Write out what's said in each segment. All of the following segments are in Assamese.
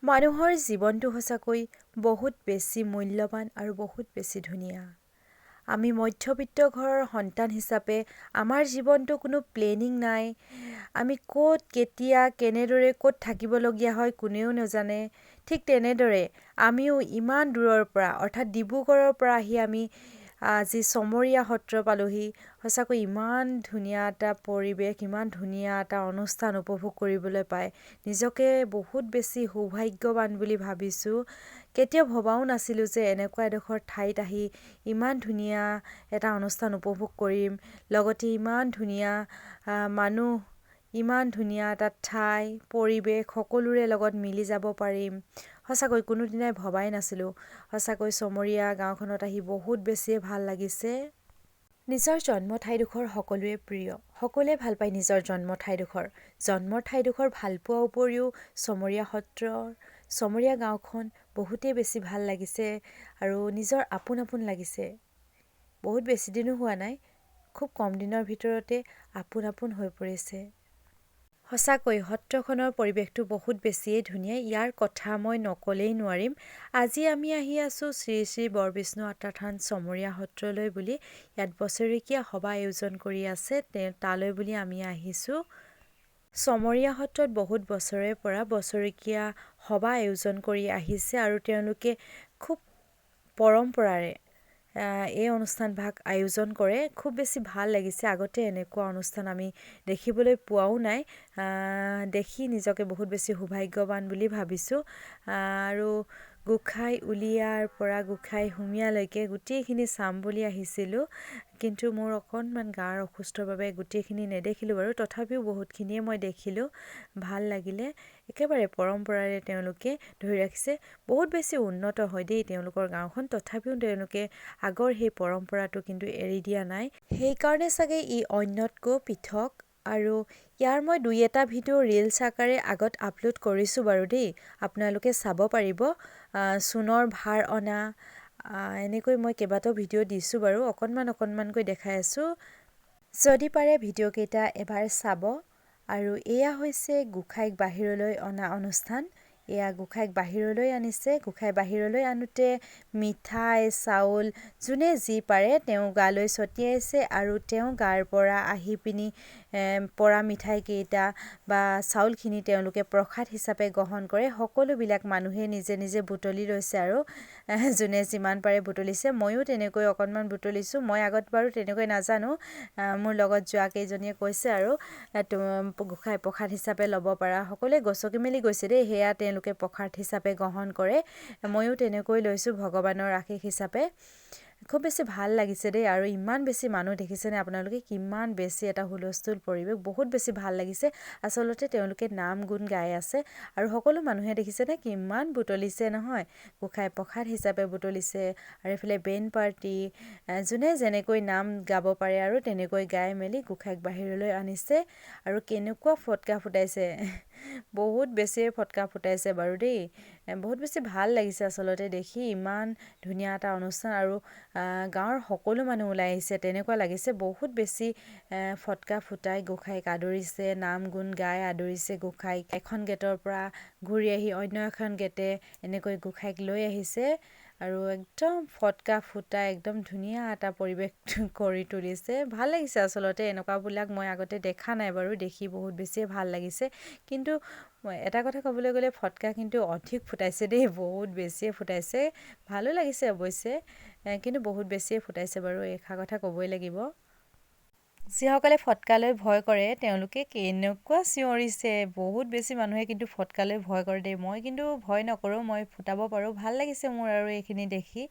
মানুহৰ জীৱনটো সঁচাকৈ বহুত বেছি মূল্যৱান আৰু বহুত বেছি ধুনীয়া। আমি মধ্যবিত্ত ঘৰৰ সন্তান হিচাপে আমাৰ জীৱনটো কোনো প্লেনিং নাই। আমি ক'ত কেতিয়া কেনেদৰে ক'ত থাকিবলগীয়া হয় কোনেও নাজানে। ঠিক তেনেদৰে আমিও ইমান দূৰৰ পৰা অৰ্থাৎ ডিব্ৰুগড়ৰ পৰা আহি আমি আজি চমৰীয়া সত্ৰ পালোহি। সঁচাকৈ ইমান ধুনীয়া এটা পৰিৱেশ, ইমান ধুনীয়া এটা অনুষ্ঠান উপভোগ কৰিবলৈ পায় নিজকে বহুত বেছি সৌভাগ্যৱান বুলি ভাবিছোঁ। কেতিয়াও ভবাও নাছিলোঁ যে এনেকুৱা এডোখৰ ঠাইত আহি ইমান ধুনীয়া এটা অনুষ্ঠান উপভোগ কৰিম। লগতে ইমান ধুনীয়া মানুহ, ইমান ধুনীয়া এটা ঠাই, পৰিৱেশ সকলোৰে লগত মিলি যাব পাৰিম। সঁচাকৈ কোনোদিনাই ভবাই নাছিলোঁ। সঁচাকৈ চমৰীয়া গাঁওখনত আহি বহুত বেছিয়ে ভাল লাগিছে। নিজৰ জন্ম ঠাইডোখৰ সকলোৰে প্ৰিয়। সকলোৱে ভাল পায় নিজৰ জন্ম ঠাইডোখৰ। জন্মৰ ঠাইডোখৰ ভাল পোৱাৰ উপৰিও চমৰীয়া সত্ৰৰ, চমৰীয়া গাঁওখন বহুতেই বেছি ভাল লাগিছে আৰু নিজৰ আপোন আপোন লাগিছে। বহুত বেছি দিনো হোৱা নাই, খুব কম দিনৰ ভিতৰতে আপোন আপোন হৈ পৰিছে। সঁচাকৈ সত্ৰখনৰ পৰিৱেশটো বহুত বেছিয়েই ধুনীয়া। ইয়াৰ কথা মই নকলেই নোৱাৰিম। আজি আমি আহি আছোঁ শ্ৰী শ্ৰী বৰবিষ্ণু আত্মাথান চমৰীয়া সত্ৰলৈ বুলি। ইয়াত বছৰেকীয়া সভা আয়োজন কৰি আছে, তালৈ বুলি আমি আহিছোঁ। চমৰীয়া সত্ৰত বহুত বছৰে পৰা বছৰেকীয়া সভা আয়োজন কৰি আহিছে আৰু তেওঁলোকে খুব পৰম্পৰাৰে এই অনুষ্ঠানভাগ আয়োজন কৰে। খুব বেছি ভাল লাগিছে। আগতে এনেকুৱা অনুষ্ঠান আমি দেখিবলৈ পোৱাও নাই। দেখি নিজকে বহুত বেছি সৌভাগ্যৱান বুলি ভাবিছোঁ। আৰু গোঁসাই উলিয়াৰ পৰা গোঁসাই সুমিয়ালৈকে গোটেইখিনি চাম বুলি আহিছিলোঁ, কিন্তু মোৰ অকণমান গাৰ অসুস্থৰ বাবে গোটেইখিনি নেদেখিলোঁ বাৰু। তথাপিও বহুতখিনিয়ে মই দেখিলোঁ, ভাল লাগিলে। একেবাৰে পৰম্পৰাৰে তেওঁলোকে ধৰি ৰাখিছে। বহুত বেছি উন্নত হয় দেই তেওঁলোকৰ গাঁওখন, তথাপিও তেওঁলোকে আগৰ সেই পৰম্পৰাটো কিন্তু এৰি দিয়া নাই। সেইকাৰণে চাগে ই অন্যতকৈ পৃথক। আৰু ইয়াৰ মই 2-এটা ভিডিঅ' ৰিলছ আকাৰে আগত আপলোড কৰিছোঁ বাৰু দেই, আপোনালোকে চাব পাৰিব। সোণৰ ভাৰ অনা, এনেকৈ মই কেইবাটাও ভিডিঅ' দিছোঁ বাৰু। অকণমানকৈ দেখাই আছোঁ। যদি পাৰে ভিডিঅ'কেইটা এবাৰ চাব। আৰু এয়া হৈছে গোঁসাইক বাহিৰলৈ অনা অনুষ্ঠান। এয়া গোঁসাইক বাহিৰলৈ আনিছে। গোঁসাই বাহিৰলৈ আনোতে মিঠাই, চাউল যোনে যি পাৰে তেওঁ গালৈ ছটিয়াইছে আৰু তেওঁ গাৰ পৰা আহি পিনি পৰা মিঠাইকেইটা বা চাউলখিনি তেওঁলোকে প্ৰসাদ হিচাপে গ্ৰহণ কৰে। সকলোবিলাক মানুহে নিজে নিজে বুটলি লৈছে আৰু যোনে যিমান পাৰে বুটলিছে। ময়ো তেনেকৈ অকণমান বুটলিছোঁ। মই আগত বাৰু তেনেকৈ নাজানো। মোৰ লগত যোৱা কেইজনীয়ে কৈছে আৰু গোঁসাই প্ৰসাদ হিচাপে ল'ব পাৰা। সকলোৱে গছকি মেলি গৈছে দেই, সেয়া তেওঁলোকে প্ৰসাদ হিচাপে গ্ৰহণ কৰে। ময়ো তেনেকৈ লৈছোঁ ভগৱানৰ আশীষ হিচাপে। খুব বেছি ভাল লাগিছে দেই। আৰু ইমান বেছি মানুহ দেখিছেনে আপোনালোকে, কিমান বেছি এটা হুলস্থুল পৰিৱেশ, বহুত বেছি ভাল লাগিছে। আচলতে তেওঁলোকে নাম গুণ গাই আছে আৰু সকলো মানুহে দেখিছেনে কিমান বুটলিছে নহয়। গোঁসাই প্ৰসাদ হিচাপে বুটলিছে আৰু এইফালে বেণ্ড পাৰ্টি, যোনে যেনেকৈ নাম গাব পাৰে আৰু তেনেকৈ গাই মেলি গোঁসাইক বাহিৰলৈ আনিছে। আৰু কেনেকুৱা ফটকা ফুটাইছে, বহুত বেছিয়ে ফটকা ফুটাইছে বাৰু দেই। বহুত বেছি ভাল লাগিছে আচলতে দেখি। ইমান ধুনীয়া এটা অনুষ্ঠান আৰু গাঁৱৰ সকলো মানুহ ওলাই আহিছে তেনেকুৱা লাগিছে। বহুত বেছি ফটকা ফুটাই গোঁসাইক আদৰিছে, নাম গুণ গাই আদৰিছে গোঁসাইক। এখন গেটৰ পৰা ঘূৰি আহি অন্য এখন গেটে এনেকৈ গোঁসাইক লৈ আহিছে আৰু একদম ফটকা ফুটাই একদম ধুনীয়া এটা পৰিৱেশ কৰি তুলিছে। ভাল লাগিছে আচলতে। এনেকুৱাবিলাক মই আগতে দেখা নাই বাৰু, দেখি বহুত বেছিয়ে ভাল লাগিছে। কিন্তু এটা কথা ক'বলৈ গ'লে ফটকা কিন্তু অধিক ফুটাইছে দেই, বহুত বেছিয়ে ফুটাইছে। ভালো লাগিছে অৱশ্যে, কিন্তু বহুত বেছিয়ে ফুটাইছে বাৰু, এষাৰ কথা ক'বই লাগিব। যিসকলে ফটকালৈ ভয় কৰে তেওঁলোকে কেনেকুৱা চিঞৰিছে। বহুত বেছি মানুহে কিন্তু ফটকালৈ ভয় কৰে দেই। মই কিন্তু ভয় নকৰোঁ, মই ফুটাব পাৰোঁ। ভাল লাগিছে মোৰ আৰু এইখিনি দেখি।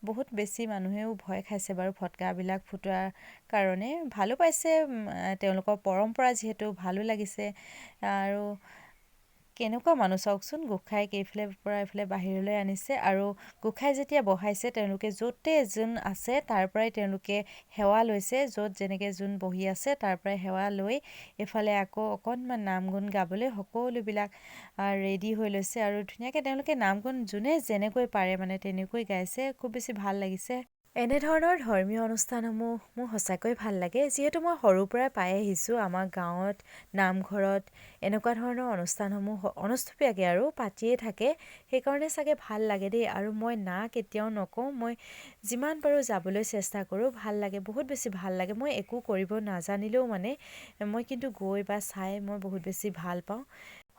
বহুত বেছি মানুহেও ভয় খাইছে বাৰু ফটকাবিলাক ফুটোৱাৰ কাৰণে। ভালো পাইছে, তেওঁলোকৰ পৰম্পৰা যিহেতু ভালো লাগিছে। আৰু কেনেকুৱা মানুহ চাওকচোন, গোঁসাইক এইফালে পৰা এইফালে বাহিৰলৈ আনিছে আৰু গোঁসাই যেতিয়া বহাইছে তেওঁলোকে য'তে যোন আছে তাৰ পৰাই তেওঁলোকে সেৱা লৈছে। য'ত যেনেকৈ যোন বহি আছে তাৰ পৰাই সেৱা লৈ এইফালে আকৌ অকণমান নাম গুণ গাবলৈ সকলোবিলাক ৰেডি হৈ লৈছে আৰু ধুনীয়াকৈ তেওঁলোকে নাম গুণ যোনে যেনেকৈ পাৰে মানে তেনেকৈ গাইছে। খুব বেছি ভাল লাগিছে। এনেধৰণৰ ধৰ্মীয় অনুষ্ঠানসমূহ মোৰ সঁচাকৈ ভাল লাগে যিহেতু মই সৰুৰ পৰাই পাই আহিছোঁ আমাৰ গাঁৱত নামঘৰত এনেকুৱা ধৰণৰ অনুষ্ঠানসমূহ অনুষ্টুপীয়াকৈ আৰু পাতিয়ে থাকে সেইকাৰণে চাগে ভাল লাগে দেই আৰু মই না কেতিয়াও নকওঁ মই যিমান পাৰোঁ যাবলৈ চেষ্টা কৰোঁ ভাল লাগে বহুত বেছি ভাল লাগে মই একো কৰিব নাজানিলেও মানে মই কিন্তু গৈ বা চাই মই বহুত বেছি ভাল পাওঁ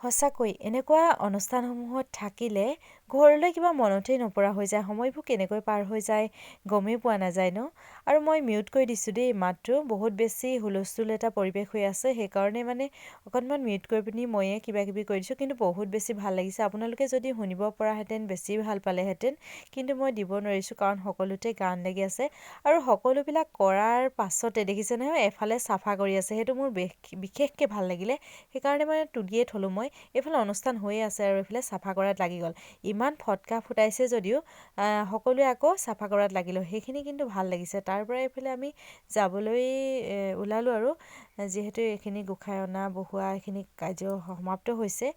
সঁচাকৈ এনেকুৱা অনুষ্ঠানসমূহত থাকিলে ঘৰলৈ কিবা মনতেই নপৰা হৈ যায় সময়বোৰ কেনেকৈ পাৰ হৈ যায় গমেই পোৱা নাযায় ন আৰু মই মিউট কৰি দিছোঁ দেই মাতটো বহুত বেছি হুলস্থুল এটা পৰিৱেশ হৈ আছে সেইকাৰণে মানে অকণমান মিউট কৰি পিনি ময়ে কিবা কিবি কৰি দিছোঁ কিন্তু বহুত বেছি ভাল লাগিছে আপোনালোকে যদি শুনিব পৰাহেঁতেন বেছি ভাল পালেহেঁতেন কিন্তু মই দিব নোৱাৰিছোঁ কাৰণ সকলোতে গান লাগি আছে আৰু সকলোবিলাক কৰাৰ পাছতে দেখিছে নহয় এফালে চাফা কৰি আছে সেইটো মোৰ বিশেষকৈ ভাল লাগিলে সেইকাৰণে মানে তুলিয়ে থ'লোঁ মই এইফালে অনুষ্ঠান হৈয়ে আছে আৰু এইফালে চাফা কৰাত লাগি গ'ল ইমান ফটকা ফুটাইছে যদিও সকলোৱে আকৌ চাফা কৰাত লাগিলোঁ সেইখিনি কিন্তু ভাল লাগিছে তাৰ পৰা এইফালে আমি যাবলৈ ওলালোঁ আৰু যিহেতু এইখিনি গোঁসাই অনা বহোৱা এইখিনি কাৰ্য সমাপ্ত হৈছে